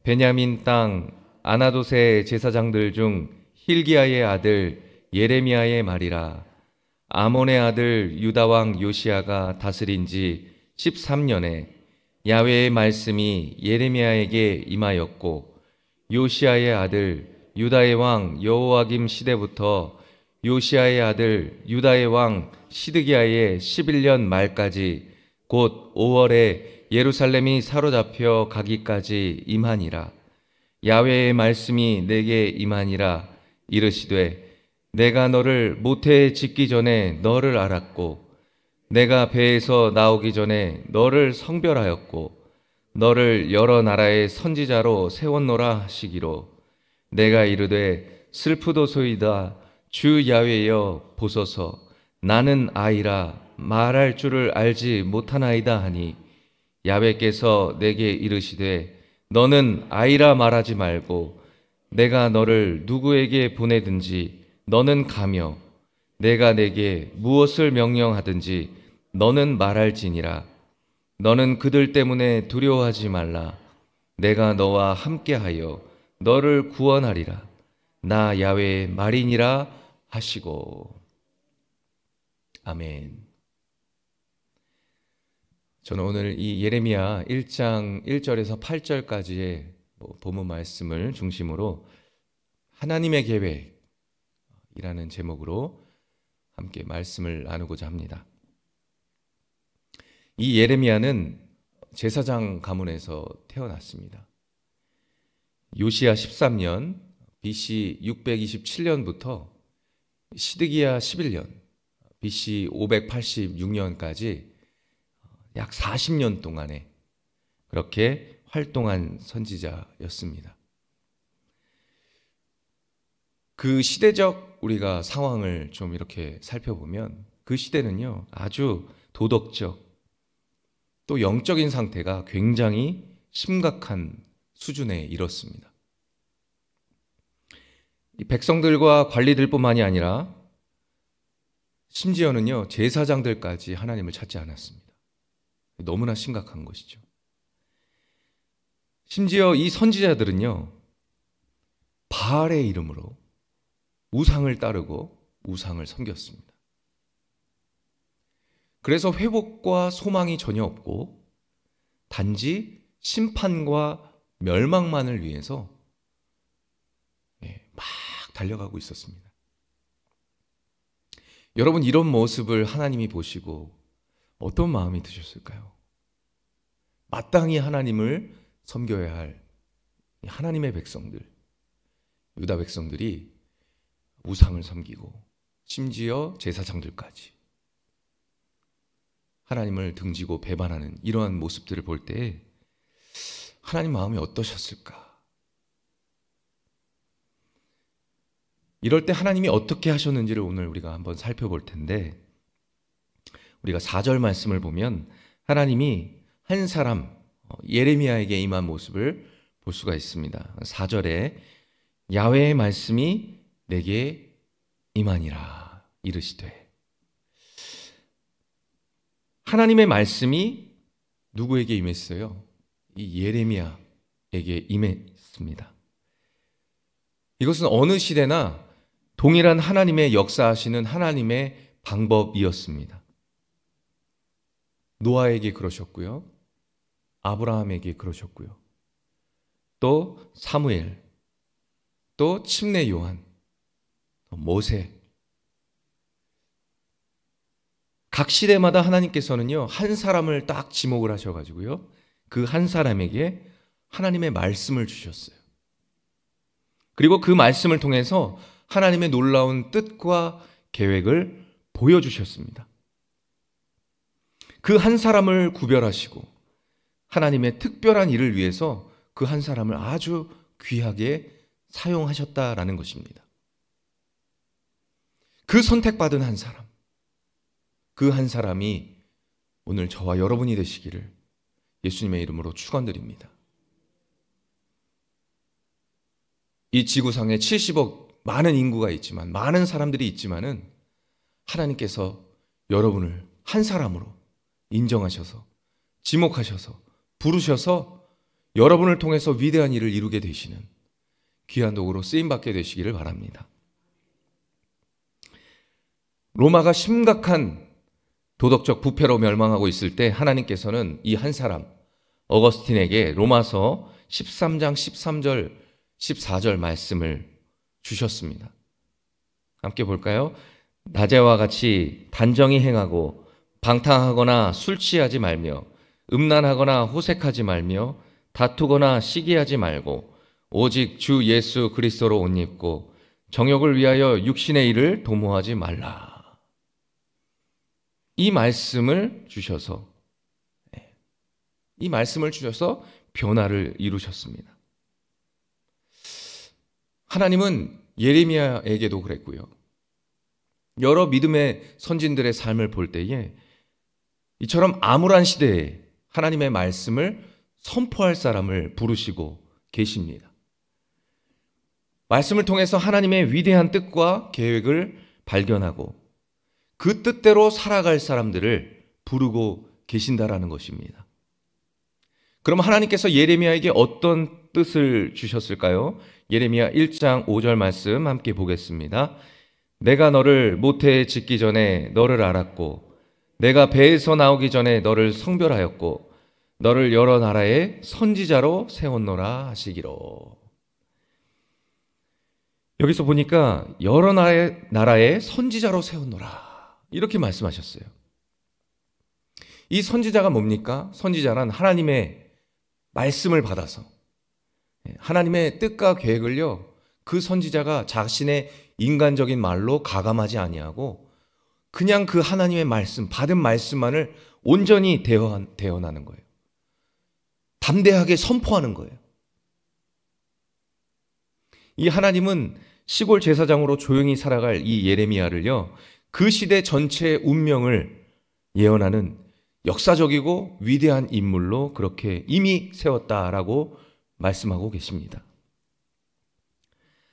베냐민 땅 아나돗의 제사장들 중 힐기야의 아들 예레미야의 말이라. 아몬의 아들 유다 왕 요시야가 다스린 지 13년에 야훼의 말씀이 예레미야에게 임하였고, 요시야의 아들 유다의 왕 여호와김 시대부터 요시야의 아들 유다의 왕 시드기야의 11년 말까지 곧 5월에 예루살렘이 사로잡혀 가기까지 임하니라. 야훼의 말씀이 내게 임하니라. 이르시되 내가 너를 모태에 짓기 전에 너를 알았고, 내가 배에서 나오기 전에 너를 성별하였고, 너를 여러 나라의 선지자로 세웠노라 하시기로, 내가 이르되 슬프도소이다. 주 야훼여 보소서, 나는 아이라 말할 줄을 알지 못하나이다 하니, 야훼께서 내게 이르시되 너는 아이라 말하지 말고 내가 너를 누구에게 보내든지 너는 가며 내가 내게 무엇을 명령하든지 너는 말할지니라. 너는 그들 때문에 두려워하지 말라. 내가 너와 함께하여 너를 구원하리라. 나 야훼의 말이니라 하시고. 아멘. 저는 오늘 이 예레미야 1장 1절에서 8절까지의 본문 말씀을 중심으로 하나님의 계획이라는 제목으로 함께 말씀을 나누고자 합니다. 이 예레미야는 제사장 가문에서 태어났습니다. 요시야 13년 BC 627년부터 시드기야 11년 BC 586년까지 약 40년 동안에 그렇게 활동한 선지자였습니다. 그 시대적 우리가 상황을 좀 이렇게 살펴보면 그 시대는요, 아주 도덕적 또 영적인 상태가 굉장히 심각한 수준에 이렇습니다. 이 백성들과 관리들뿐만이 아니라 심지어는요, 제사장들까지 하나님을 찾지 않았습니다. 너무나 심각한 것이죠. 심지어 이 선지자들은요, 바알의 이름으로 우상을 따르고 우상을 섬겼습니다. 그래서 회복과 소망이 전혀 없고 단지 심판과 멸망만을 위해서 막 달려가고 있었습니다. 여러분, 이런 모습을 하나님이 보시고 어떤 마음이 드셨을까요? 마땅히 하나님을 섬겨야 할 하나님의 백성들, 유다 백성들이 우상을 섬기고 심지어 제사장들까지 하나님을 등지고 배반하는 이러한 모습들을 볼 때 하나님 마음이 어떠셨을까? 이럴 때 하나님이 어떻게 하셨는지를 오늘 우리가 한번 살펴볼 텐데, 우리가 4절 말씀을 보면 하나님이 한 사람 예레미야에게 임한 모습을 볼 수가 있습니다. 4절에 야훼의 말씀이 내게 임하니라 이르시되, 하나님의 말씀이 누구에게 임했어요? 이 예레미야에게 임했습니다. 이것은 어느 시대나 동일한 하나님의 역사하시는 하나님의 방법이었습니다. 노아에게 그러셨고요, 아브라함에게 그러셨고요, 또 사무엘, 또 침례 요한, 또 모세, 각 시대마다 하나님께서는요, 한 사람을 딱 지목을 하셔가지고요, 그 한 사람에게 하나님의 말씀을 주셨어요. 그리고 그 말씀을 통해서 하나님의 놀라운 뜻과 계획을 보여주셨습니다. 그 한 사람을 구별하시고 하나님의 특별한 일을 위해서 그 한 사람을 아주 귀하게 사용하셨다라는 것입니다. 그 선택받은 한 사람, 그 한 사람이 오늘 저와 여러분이 되시기를 예수님의 이름으로 축원드립니다. 이 지구상에 70억 많은 인구가 있지만, 많은 사람들이 있지만은 하나님께서 여러분을 한 사람으로 인정하셔서 지목하셔서 부르셔서 여러분을 통해서 위대한 일을 이루게 되시는 귀한 도구로 쓰임받게 되시기를 바랍니다. 로마가 심각한 도덕적 부패로 멸망하고 있을 때 하나님께서는 이 한 사람 어거스틴에게 로마서 13장 13절 14절 말씀을 주셨습니다. 함께 볼까요? 낮에와 같이 단정히 행하고 방탕하거나 술 취하지 말며 음란하거나 호색하지 말며 다투거나 시기하지 말고 오직 주 예수 그리스도로 옷 입고 정욕을 위하여 육신의 일을 도모하지 말라. 이 말씀을 주셔서 변화를 이루셨습니다. 하나님은 예레미야에게도 그랬고요. 여러 믿음의 선진들의 삶을 볼 때에 이처럼 암울한 시대에 하나님의 말씀을 선포할 사람을 부르시고 계십니다. 말씀을 통해서 하나님의 위대한 뜻과 계획을 발견하고 그 뜻대로 살아갈 사람들을 부르고 계신다라는 것입니다. 그럼 하나님께서 예레미야에게 어떤 뜻을 주셨을까요? 예레미야 1장 5절 말씀 함께 보겠습니다. 내가 너를 모태에 짓기 전에 너를 알았고 내가 배에서 나오기 전에 너를 성별하였고 너를 여러 나라의 선지자로 세웠노라 하시기로. 여기서 보니까 여러 나라의 선지자로 세웠노라 이렇게 말씀하셨어요. 이 선지자가 뭡니까? 선지자란 하나님의 말씀을 받아서 하나님의 뜻과 계획을요, 그 선지자가 자신의 인간적인 말로 가감하지 아니하고 그냥 그 하나님의 말씀, 받은 말씀만을 온전히 대언하는 거예요. 담대하게 선포하는 거예요. 이 하나님은 시골 제사장으로 조용히 살아갈 이 예레미야를요, 그 시대 전체의 운명을 예언하는 역사적이고 위대한 인물로 그렇게 이미 세웠다라고 말씀하고 계십니다.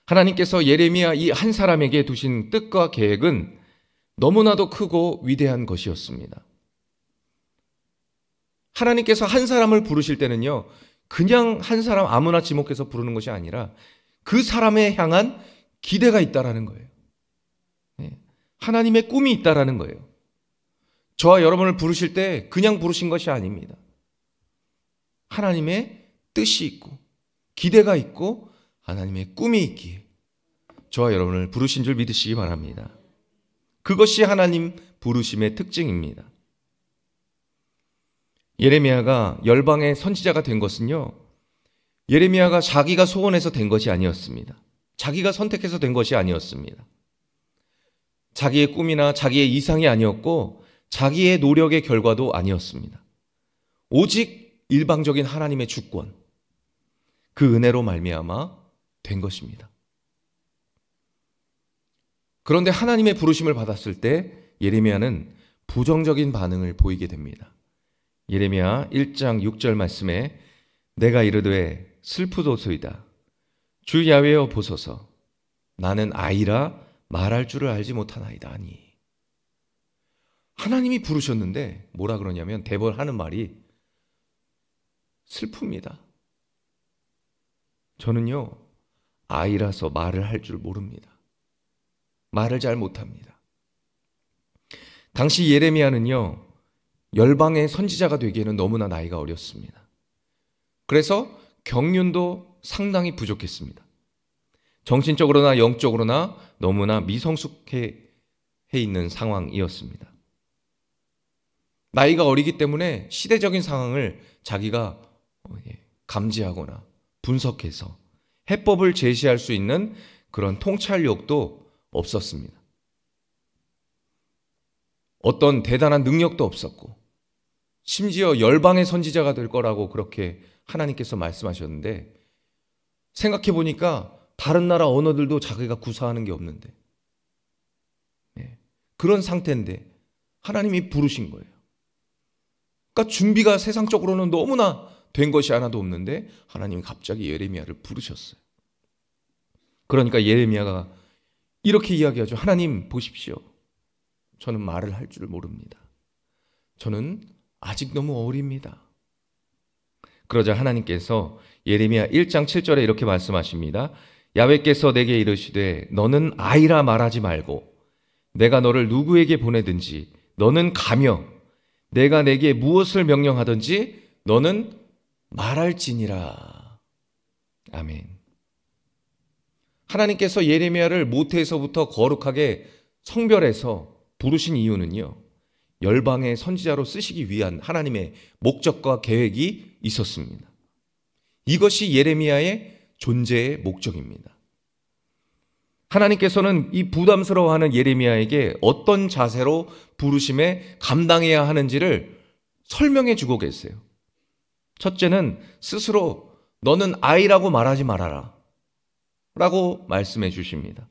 하나님께서 예레미야 이 한 사람에게 두신 뜻과 계획은 너무나도 크고 위대한 것이었습니다. 하나님께서 한 사람을 부르실 때는요, 그냥 한 사람 아무나 지목해서 부르는 것이 아니라 그 사람에 향한 기대가 있다라는 거예요. 하나님의 꿈이 있다라는 거예요. 저와 여러분을 부르실 때 그냥 부르신 것이 아닙니다. 하나님의 뜻이 있고 기대가 있고 하나님의 꿈이 있기에 저와 여러분을 부르신 줄 믿으시기 바랍니다. 그것이 하나님 부르심의 특징입니다. 예레미야가 열방의 선지자가 된 것은요, 예레미야가 자기가 소원해서 된 것이 아니었습니다. 자기가 선택해서 된 것이 아니었습니다. 자기의 꿈이나 자기의 이상이 아니었고 자기의 노력의 결과도 아니었습니다. 오직 일방적인 하나님의 주권, 그 은혜로 말미암아 된 것입니다. 그런데 하나님의 부르심을 받았을 때 예레미야는 부정적인 반응을 보이게 됩니다. 예레미야 1장 6절 말씀에 내가 이르되 슬프도소이다. 주 야훼여 보소서. 나는 아이라 말할 줄을 알지 못하나이다 하니. 하나님이 부르셨는데 뭐라 그러냐면 대벌 하는 말이 슬픕니다. 저는요, 아이라서 말을 할 줄 모릅니다. 말을 잘 못합니다. 당시 예레미야는요, 열방의 선지자가 되기에는 너무나 나이가 어렸습니다. 그래서 경륜도 상당히 부족했습니다. 정신적으로나 영적으로나 너무나 미성숙해 있는 상황이었습니다. 나이가 어리기 때문에 시대적인 상황을 자기가 감지하거나 분석해서 해법을 제시할 수 있는 그런 통찰력도 없었습니다. 어떤 대단한 능력도 없었고 심지어 열방의 선지자가 될 거라고 그렇게 하나님께서 말씀하셨는데 생각해 보니까 다른 나라 언어들도 자기가 구사하는 게 없는데 그런 상태인데 하나님이 부르신 거예요. 그러니까 준비가 세상적으로는 너무나 된 것이 하나도 없는데 하나님이 갑자기 예레미야를 부르셨어요. 그러니까 예레미야가 이렇게 이야기하죠. 하나님 보십시오. 저는 말을 할 줄 모릅니다. 저는 아직 너무 어립니다. 그러자 하나님께서 예레미야 1장 7절에 이렇게 말씀하십니다. 야훼께서 내게 이르시되 너는 아이라 말하지 말고 내가 너를 누구에게 보내든지 너는 가며 내가 내게 무엇을 명령하든지 너는 말할지니라. 아멘. 하나님께서 예레미야를 모태에서부터 거룩하게 성별해서 부르신 이유는요, 열방의 선지자로 쓰시기 위한 하나님의 목적과 계획이 있었습니다. 이것이 예레미야의 존재의 목적입니다. 하나님께서는 이 부담스러워하는 예레미야에게 어떤 자세로 부르심에 감당해야 하는지를 설명해 주고 계세요. 첫째는 스스로 너는 아이라고 말하지 말아라 라고 말씀해 주십니다.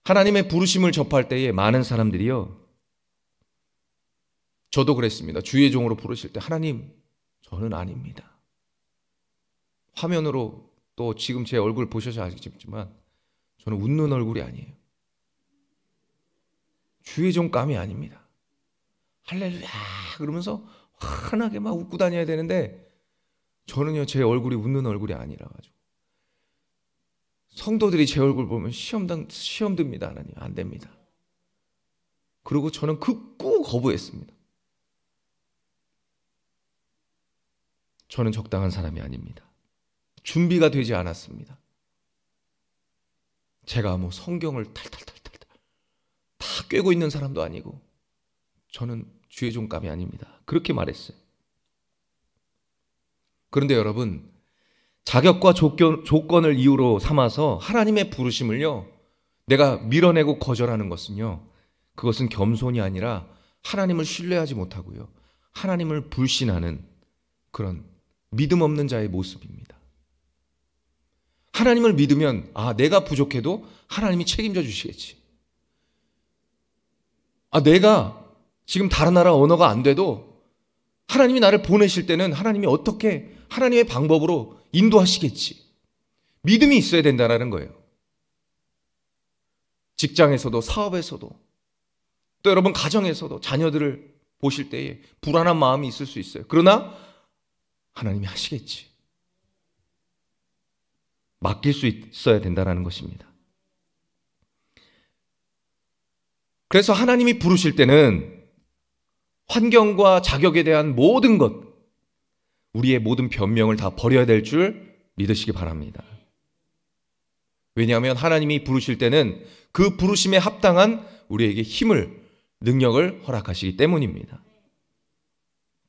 하나님의 부르심을 접할 때에 많은 사람들이요, 저도 그랬습니다. 주의 종으로 부르실 때 하나님 저는 아닙니다. 화면으로 또 지금 제 얼굴 보셔서 아시겠지만 저는 웃는 얼굴이 아니에요. 주의 종감이 아닙니다. 할렐루야 그러면서 환하게 막 웃고 다녀야 되는데 저는요 제 얼굴이 웃는 얼굴이 아니라 가지고 성도들이 제 얼굴 보면 시험 듭니다. 하나님 안 됩니다. 그리고 저는 극구 거부했습니다. 저는 적당한 사람이 아닙니다. 준비가 되지 않았습니다. 제가 뭐 성경을 탈탈탈탈 다 꿰고 있는 사람도 아니고 저는 주의 종감이 아닙니다. 그렇게 말했어요. 그런데 여러분, 자격과 조건을 이유로 삼아서 하나님의 부르심을요, 내가 밀어내고 거절하는 것은요, 그것은 겸손이 아니라 하나님을 신뢰하지 못하고요, 하나님을 불신하는 그런 믿음 없는 자의 모습입니다. 하나님을 믿으면 내가 부족해도 하나님이 책임져 주시겠지. 내가 지금 다른 나라 언어가 안 돼도 하나님이 나를 보내실 때는 하나님이 어떻게 하나님의 방법으로 인도하시겠지. 믿음이 있어야 된다는 거예요. 직장에서도 사업에서도 또 여러분 가정에서도 자녀들을 보실 때에 불안한 마음이 있을 수 있어요. 그러나 하나님이 하시겠지. 맡길 수 있어야 된다는 것입니다. 그래서 하나님이 부르실 때는 환경과 자격에 대한 모든 것, 우리의 모든 변명을 다 버려야 될 줄 믿으시기 바랍니다. 왜냐하면 하나님이 부르실 때는 그 부르심에 합당한 우리에게 힘을, 능력을 허락하시기 때문입니다.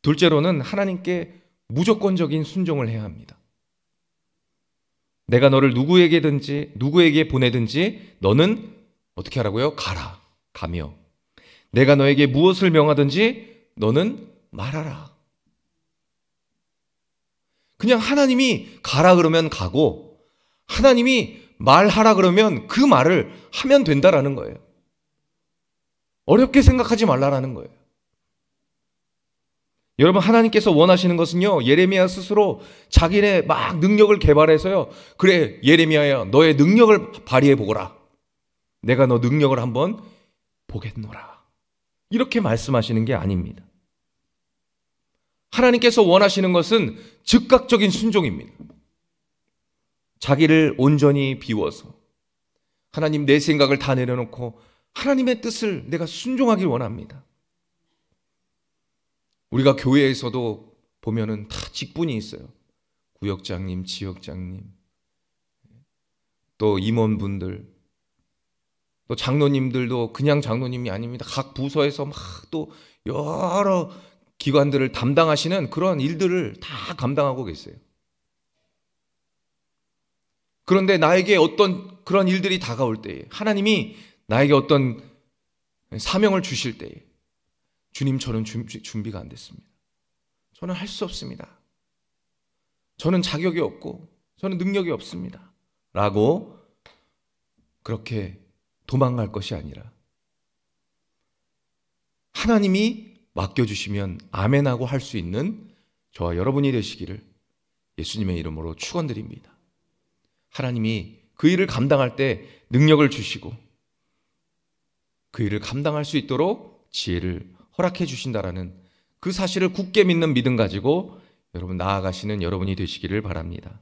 둘째로는 하나님께 무조건적인 순종을 해야 합니다. 내가 너를 누구에게 보내든지 너는 어떻게 하라고요? 가며 내가 너에게 무엇을 명하든지 너는 말하라. 그냥 하나님이 가라 그러면 가고 하나님이 말하라 그러면 그 말을 하면 된다라는 거예요. 어렵게 생각하지 말라라는 거예요. 여러분, 하나님께서 원하시는 것은요, 예레미야 스스로 자기네 막 능력을 개발해서요, 그래 예레미야야 너의 능력을 발휘해 보거라, 내가 너 능력을 한번 보겠노라, 이렇게 말씀하시는 게 아닙니다. 하나님께서 원하시는 것은 즉각적인 순종입니다. 자기를 온전히 비워서 하나님 내 생각을 다 내려놓고 하나님의 뜻을 내가 순종하길 원합니다. 우리가 교회에서도 보면은 다 직분이 있어요. 구역장님, 지역장님, 또 임원분들, 또 장로님들도 그냥 장로님이 아닙니다. 각 부서에서 막 또 여러 기관들을 담당하시는 그런 일들을 다 감당하고 계세요. 그런데 나에게 어떤 그런 일들이 다가올 때에, 하나님이 나에게 어떤 사명을 주실 때에, 주님 저는 준비가 안 됐습니다. 저는 할 수 없습니다. 저는 자격이 없고 저는 능력이 없습니다. 라고 그렇게 도망갈 것이 아니라 하나님이 맡겨주시면 아멘하고 할 수 있는 저와 여러분이 되시기를 예수님의 이름으로 축원드립니다. 하나님이 그 일을 감당할 때 능력을 주시고 그 일을 감당할 수 있도록 지혜를 허락해 주신다라는 그 사실을 굳게 믿는 믿음 가지고 여러분 나아가시는 여러분이 되시기를 바랍니다.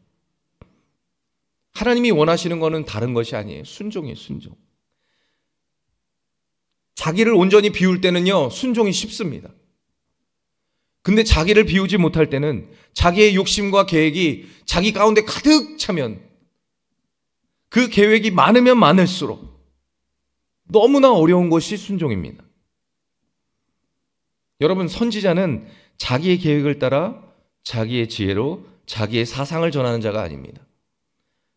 하나님이 원하시는 것은 다른 것이 아니에요. 순종이에요, 순종. 자기를 온전히 비울 때는요, 순종이 쉽습니다. 근데 자기를 비우지 못할 때는 자기의 욕심과 계획이 자기 가운데 가득 차면 그 계획이 많으면 많을수록 너무나 어려운 것이 순종입니다. 여러분, 선지자는 자기의 계획을 따라 자기의 지혜로 자기의 사상을 전하는 자가 아닙니다.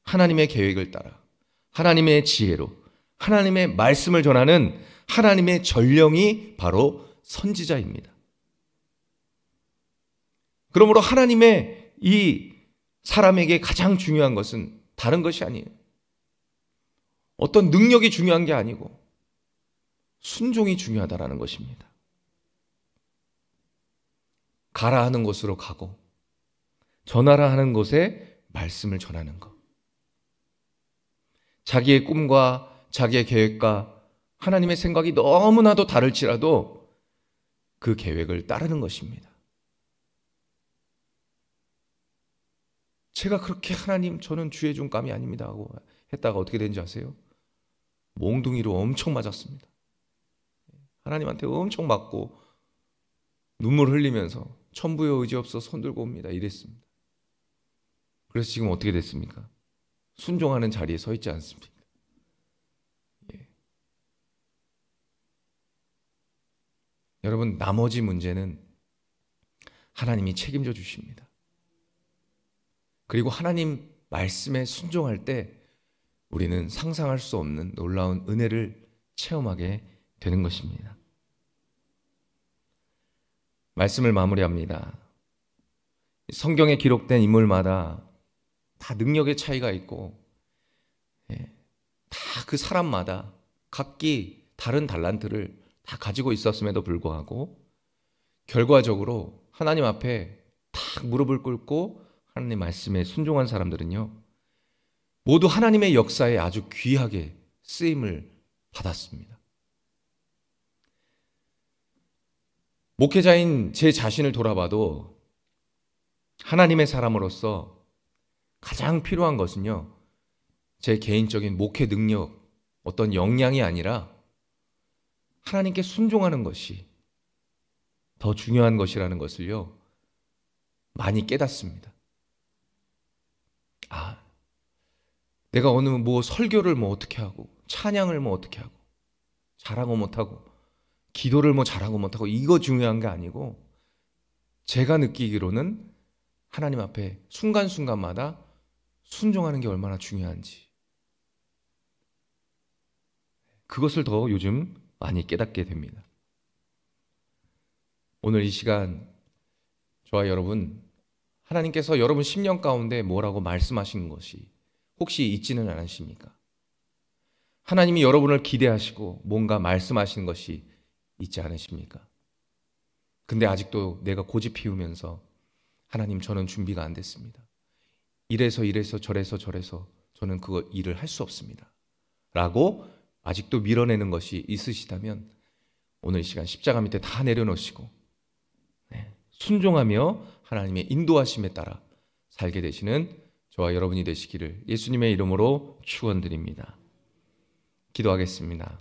하나님의 계획을 따라 하나님의 지혜로 하나님의 말씀을 전하는 하나님의 전령이 바로 선지자입니다. 그러므로 하나님의 이 사람에게 가장 중요한 것은 다른 것이 아니에요. 어떤 능력이 중요한 게 아니고 순종이 중요하다라는 것입니다. 가라 하는 곳으로 가고 전하라 하는 곳에 말씀을 전하는 것. 자기의 꿈과 자기의 계획과 하나님의 생각이 너무나도 다를지라도 그 계획을 따르는 것입니다. 제가 그렇게 하나님 저는 주의 종감이 아닙니다 하고 했다가 어떻게 된지 아세요? 몽둥이로 엄청 맞았습니다. 하나님한테 엄청 맞고 눈물 흘리면서 천부의 의지 없어 손 들고 옵니다 이랬습니다. 그래서 지금 어떻게 됐습니까? 순종하는 자리에 서 있지 않습니까? 예. 여러분, 나머지 문제는 하나님이 책임져 주십니다. 그리고 하나님 말씀에 순종할 때 우리는 상상할 수 없는 놀라운 은혜를 체험하게 되는 것입니다. 말씀을 마무리합니다. 성경에 기록된 인물마다 다 능력의 차이가 있고 다 그 사람마다 각기 다른 달란트를 다 가지고 있었음에도 불구하고 결과적으로 하나님 앞에 탁 무릎을 꿇고 하나님 말씀에 순종한 사람들은요, 모두 하나님의 역사에 아주 귀하게 쓰임을 받았습니다. 목회자인 제 자신을 돌아봐도 하나님의 사람으로서 가장 필요한 것은요, 제 개인적인 목회 능력, 어떤 역량이 아니라 하나님께 순종하는 것이 더 중요한 것이라는 것을요, 많이 깨닫습니다. 내가 어느 설교를 어떻게 하고, 찬양을 어떻게 하고, 잘하고 못하고, 기도를 잘하고 못하고, 이거 중요한 게 아니고, 제가 느끼기로는 하나님 앞에 순간순간마다 순종하는 게 얼마나 중요한지, 그것을 더 요즘 많이 깨닫게 됩니다. 오늘 이 시간 저와 여러분, 하나님께서 여러분 심령 가운데 뭐라고 말씀하시는 것이 혹시 있지는 않으십니까? 하나님이 여러분을 기대하시고 뭔가 말씀하시는 것이 있지 않으십니까? 근데 아직도 내가 고집 피우면서 하나님 저는 준비가 안 됐습니다. 이래서 저래서 저는 그거 일을 할 수 없습니다 라고 아직도 밀어내는 것이 있으시다면 오늘 이 시간 십자가 밑에 다 내려놓으시고 순종하며 하나님의 인도하심에 따라 살게 되시는 저와 여러분이 되시기를 예수님의 이름으로 축원드립니다. 기도하겠습니다.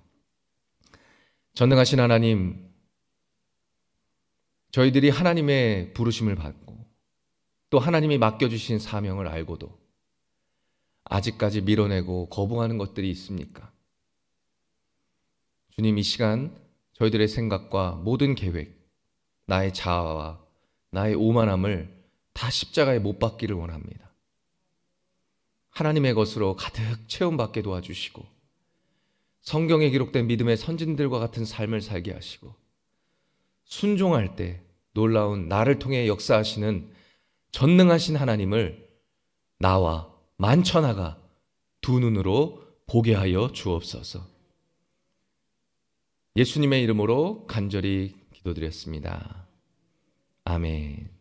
전능하신 하나님, 저희들이 하나님의 부르심을 받고 또 하나님이 맡겨주신 사명을 알고도 아직까지 밀어내고 거부하는 것들이 있습니까? 주님, 이 시간 저희들의 생각과 모든 계획, 나의 자아와 나의 오만함을 다 십자가에 못 박기를 원합니다. 하나님의 것으로 가득 체험받게 도와주시고 성경에 기록된 믿음의 선진들과 같은 삶을 살게 하시고 순종할 때 놀라운 나를 통해 역사하시는 전능하신 하나님을 나와 만천하가 두 눈으로 보게 하여 주옵소서. 예수님의 이름으로 간절히 기도드렸습니다. 아멘.